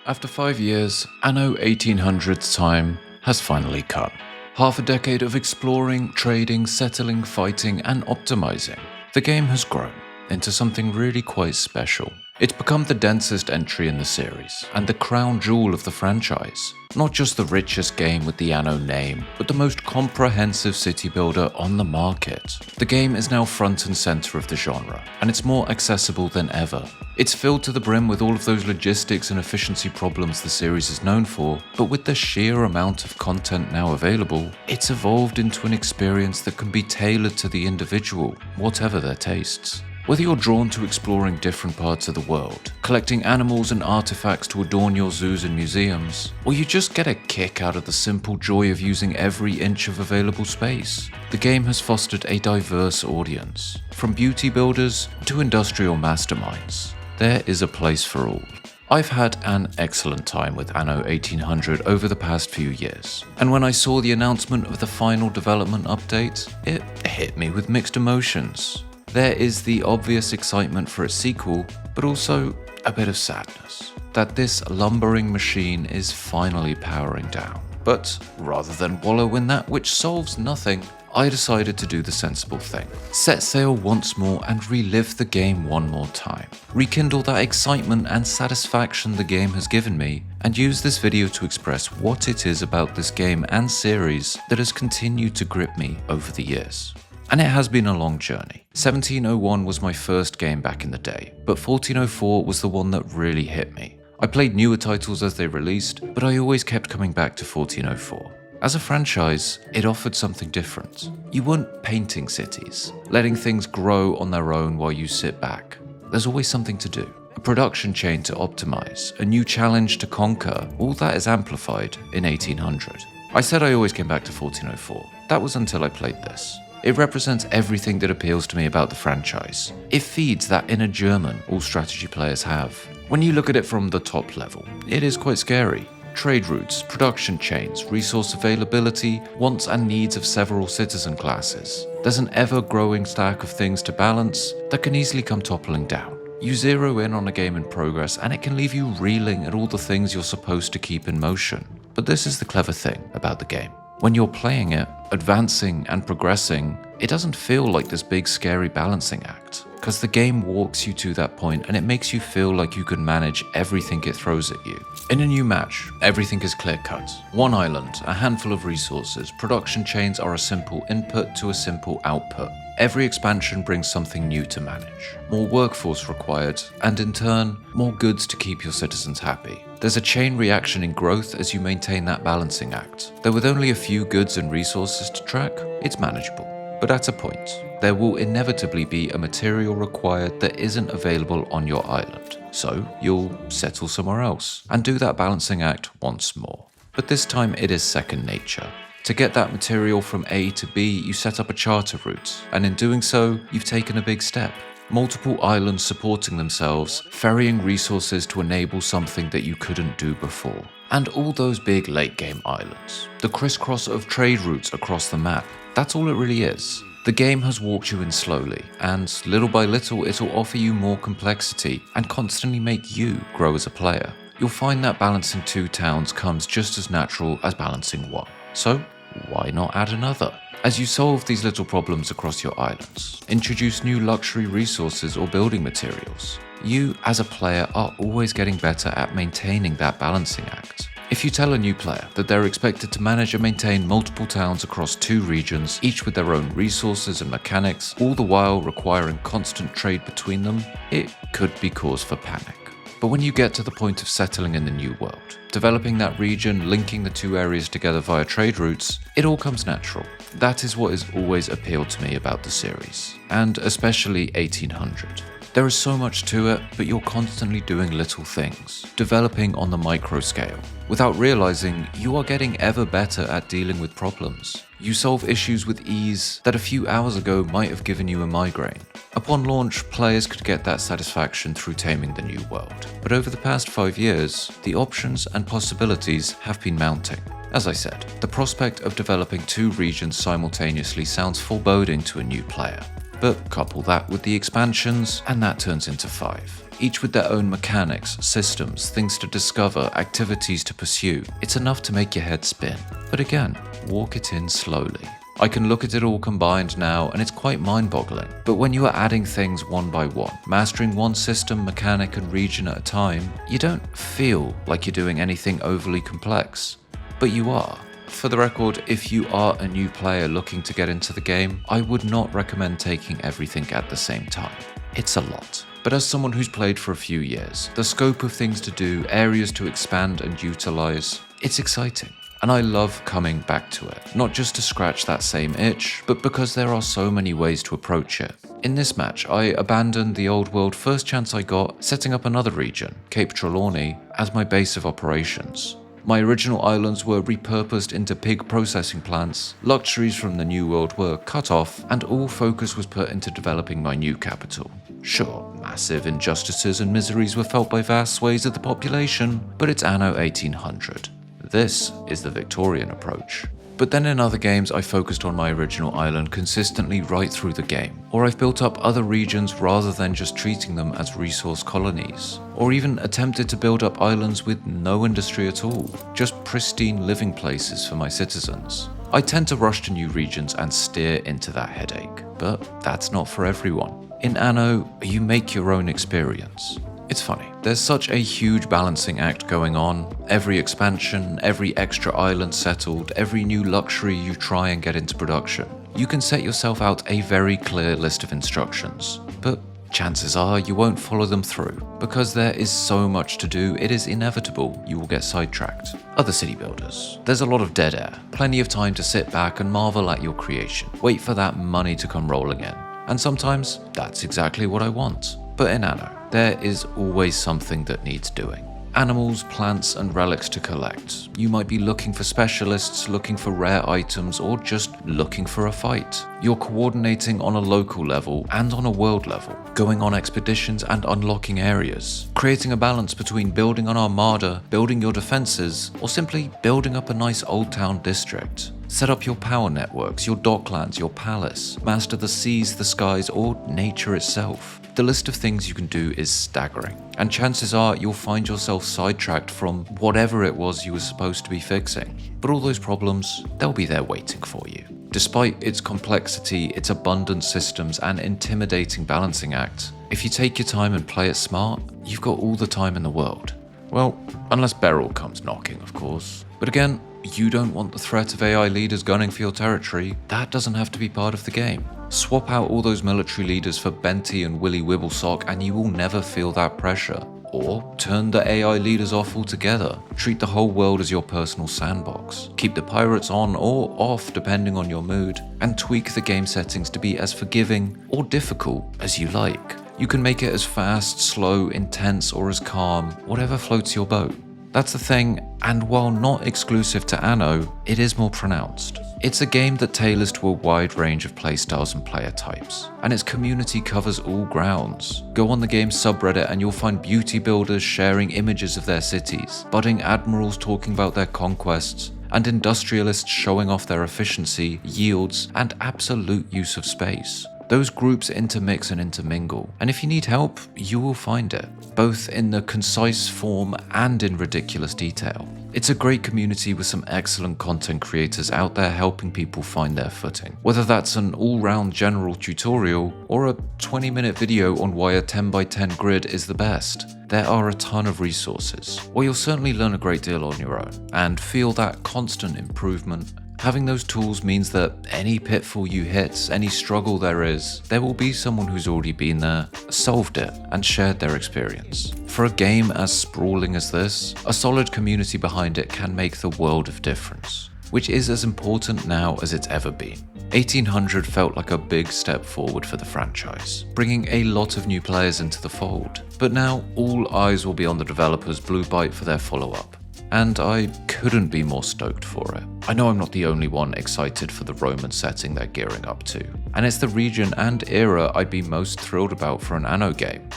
After 5 years, Anno 1800's time has finally come. Half a decade of exploring, trading, settling, fighting, and optimizing. The game has grown into something really quite special. It's become the densest entry in the series, and the crown jewel of the franchise. Not just the richest game with the Anno name, but the most comprehensive city builder on the market. The game is now front and center of the genre, and it's more accessible than ever. It's filled to the brim with all of those logistics and efficiency problems the series is known for, but with the sheer amount of content now available, it's evolved into an experience that can be tailored to the individual, whatever their tastes. Whether you're drawn to exploring different parts of the world, collecting animals and artifacts to adorn your zoos and museums, or you just get a kick out of the simple joy of using every inch of available space, the game has fostered a diverse audience. From beauty builders to industrial masterminds, there is a place for all. I've had an excellent time with Anno 1800 over the past few years, and when I saw the announcement of the final development update, it hit me with mixed emotions. There is the obvious excitement for its sequel, but also a bit of sadness that this lumbering machine is finally powering down. But rather than wallow in that which solves nothing, I decided to do the sensible thing. Set sail once more and relive the game one more time. Rekindle that excitement and satisfaction the game has given me, and use this video to express what it is about this game and series that has continued to grip me over the years. And it has been a long journey. 1701 was my first game back in the day, but 1404 was the one that really hit me. I played newer titles as they released, but I always kept coming back to 1404. As a franchise, it offered something different. You weren't painting cities, letting things grow on their own while you sit back. There's always something to do. A production chain to optimize, a new challenge to conquer, all that is amplified in 1800. I said I always came back to 1404. That was until I played this. It represents everything that appeals to me about the franchise. It feeds that inner German all strategy players have. When you look at it from the top level, it is quite scary. Trade routes, production chains, resource availability, wants and needs of several citizen classes. There's an ever-growing stack of things to balance that can easily come toppling down. You zero in on a game in progress and it can leave you reeling at all the things you're supposed to keep in motion. But this is the clever thing about the game. When you're playing it, advancing and progressing, it doesn't feel like this big scary balancing act, because the game walks you to that point and it makes you feel like you can manage everything it throws at you. In a new match, everything is clear-cut. One island, a handful of resources, production chains are a simple input to a simple output. Every expansion brings something new to manage. More workforce required, and in turn, more goods to keep your citizens happy. There's a chain reaction in growth as you maintain that balancing act. Though with only a few goods and resources to track, it's manageable. But at a point, there will inevitably be a material required that isn't available on your island. So you'll settle somewhere else and do that balancing act once more. But this time it is second nature. To get that material from A to B, you set up a charter route, and in doing so, you've taken a big step. Multiple islands supporting themselves, ferrying resources to enable something that you couldn't do before. And all those big late-game islands. The crisscross of trade routes across the map. That's all it really is. The game has walked you in slowly, and little by little it'll offer you more complexity and constantly make you grow as a player. You'll find that balancing two towns comes just as natural as balancing one. So, why not add another? As you solve these little problems across your islands, introduce new luxury resources or building materials, you as a player are always getting better at maintaining that balancing act. If you tell a new player that they're expected to manage and maintain multiple towns across two regions, each with their own resources and mechanics, all the while requiring constant trade between them, it could be cause for panic. But when you get to the point of settling in the new world, developing that region, linking the two areas together via trade routes, it all comes natural. That is what has always appealed to me about the series, and especially 1800. There is so much to it, but you're constantly doing little things, developing on the micro scale. Without realizing, you are getting ever better at dealing with problems. You solve issues with ease that a few hours ago might have given you a migraine. Upon launch, players could get that satisfaction through taming the new world. But over the past 5 years, the options and possibilities have been mounting. As I said, the prospect of developing two regions simultaneously sounds foreboding to a new player. But couple that with the expansions, and that turns into 5. each with their own mechanics, systems, things to discover, activities to pursue. It's enough to make your head spin. But again, walk it in slowly. I can look at it all combined now and it's quite mind-boggling. But when you are adding things one by one, mastering one system, mechanic and region at a time, you don't feel like you're doing anything overly complex. But you are. For the record, if you are a new player looking to get into the game, I would not recommend taking everything at the same time. It's a lot. But as someone who's played for a few years, the scope of things to do, areas to expand and utilize, it's exciting. And I love coming back to it, not just to scratch that same itch, but because there are so many ways to approach it. In this match, I abandoned the old world first chance I got, setting up another region, Cape Trelawney, as my base of operations. My original islands were repurposed into pig processing plants, luxuries from the New World were cut off, and all focus was put into developing my new capital. Sure, massive injustices and miseries were felt by vast swathes of the population, but it's Anno 1800. This is the Victorian approach. But then in other games I focused on my original island consistently right through the game, or I've built up other regions rather than just treating them as resource colonies, or even attempted to build up islands with no industry at all, just pristine living places for my citizens. I tend to rush to new regions and steer into that headache, but that's not for everyone. In Anno, you make your own experience. It's funny, there's such a huge balancing act going on. Every expansion, every extra island settled, every new luxury you try and get into production. You can set yourself out a very clear list of instructions, but chances are you won't follow them through. Because there is so much to do, it is inevitable you will get sidetracked. Other city builders. There's a lot of dead air, plenty of time to sit back and marvel at your creation. Wait for that money to come rolling in. And sometimes that's exactly what I want. But in Anno, there is always something that needs doing. Animals, plants, and relics to collect. You might be looking for specialists, looking for rare items, or just looking for a fight. You're coordinating on a local level and on a world level, going on expeditions and unlocking areas, creating a balance between building an armada, building your defenses, or simply building up a nice old town district. Set up your power networks, your docklands, your palace, master the seas, the skies, or nature itself. The list of things you can do is staggering, and chances are you'll find yourself sidetracked from whatever it was you were supposed to be fixing. But all those problems, they'll be there waiting for you. Despite its complexity, its abundant systems, and intimidating balancing act, if you take your time and play it smart, you've got all the time in the world. Well, unless Beryl comes knocking, of course. But again, you don't want the threat of AI leaders gunning for your territory. That doesn't have to be part of the game. Swap out all those military leaders for Benty and Willy Wibblesock and you will never feel that pressure. Or turn the AI leaders off altogether. Treat the whole world as your personal sandbox. Keep the pirates on or off depending on your mood, and tweak the game settings to be as forgiving or difficult as you like. You can make it as fast, slow, intense, or as calm, whatever floats your boat. That's the thing, and while not exclusive to Anno, it is more pronounced. It's a game that tailors to a wide range of playstyles and player types, and its community covers all grounds. Go on the game's subreddit and you'll find beauty builders sharing images of their cities, budding admirals talking about their conquests, and industrialists showing off their efficiency, yields, and absolute use of space. Those groups intermix and intermingle, and if you need help, you will find it, both in the concise form and in ridiculous detail. It's a great community with some excellent content creators out there helping people find their footing. Whether that's an all-round general tutorial or a 20-minute video on why a 10x10 grid is the best, there are a ton of resources. Or you'll certainly learn a great deal on your own and feel that constant improvement. Having those tools means that any pitfall you hit, any struggle there is, there will be someone who's already been there, solved it, and shared their experience. For a game as sprawling as this, a solid community behind it can make the world of difference, which is as important now as it's ever been. 1800 felt like a big step forward for the franchise, bringing a lot of new players into the fold. But now all eyes will be on the developers Blue Byte for their follow-up. And I couldn't be more stoked for it. I know I'm not the only one excited for the Roman setting they're gearing up to, and it's the region and era I'd be most thrilled about for an Anno game.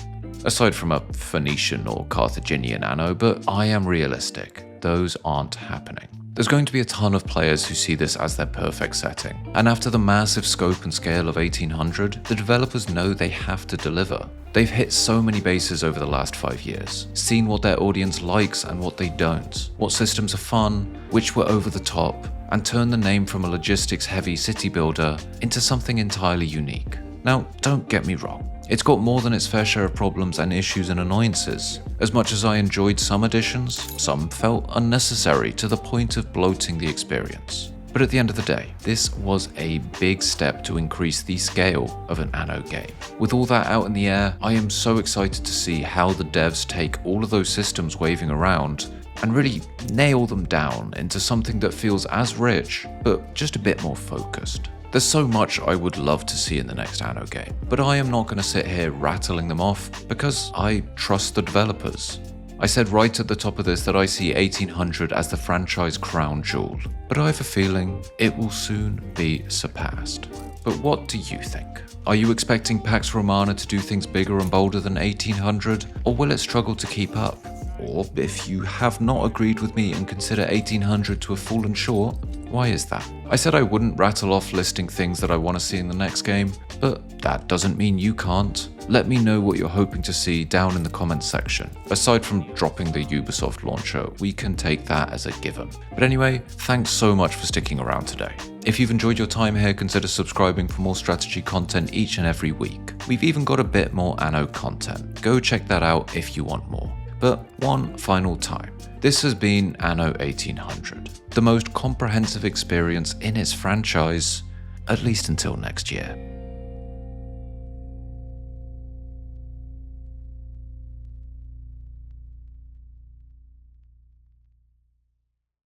Aside from a Phoenician or Carthaginian Anno, but I am realistic. Those aren't happening. There's going to be a ton of players who see this as their perfect setting, and after the massive scope and scale of 1800, the developers know they have to deliver. They've hit so many bases over the last 5 years, seen what their audience likes and what they don't, what systems are fun, which were over the top, and turned the name from a logistics-heavy city builder into something entirely unique. Now, don't get me wrong. It's got more than its fair share of problems and issues and annoyances. As much as I enjoyed some additions, some felt unnecessary to the point of bloating the experience. But at the end of the day, this was a big step to increase the scale of an Anno game. With all that out in the air, I am so excited to see how the devs take all of those systems waving around and really nail them down into something that feels as rich, but just a bit more focused. There's so much I would love to see in the next Anno game, but I am not going to sit here rattling them off because I trust the developers. I said right at the top of this that I see 1800 as the franchise crown jewel, but I have a feeling it will soon be surpassed. But what do you think? Are you expecting Pax Romana to do things bigger and bolder than 1800, or will it struggle to keep up? Or if you have not agreed with me and consider 1800 to have fallen short, why is that? I said I wouldn't rattle off listing things that I want to see in the next game, but that doesn't mean you can't. Let me know what you're hoping to see down in the comments section. Aside from dropping the Ubisoft launcher, we can take that as a given. But anyway, thanks so much for sticking around today. If you've enjoyed your time here, consider subscribing for more strategy content each and every week. We've even got a bit more Anno content. Go check that out if you want more. But one final time. This has been Anno 1800, the most comprehensive experience in its franchise, at least until next year.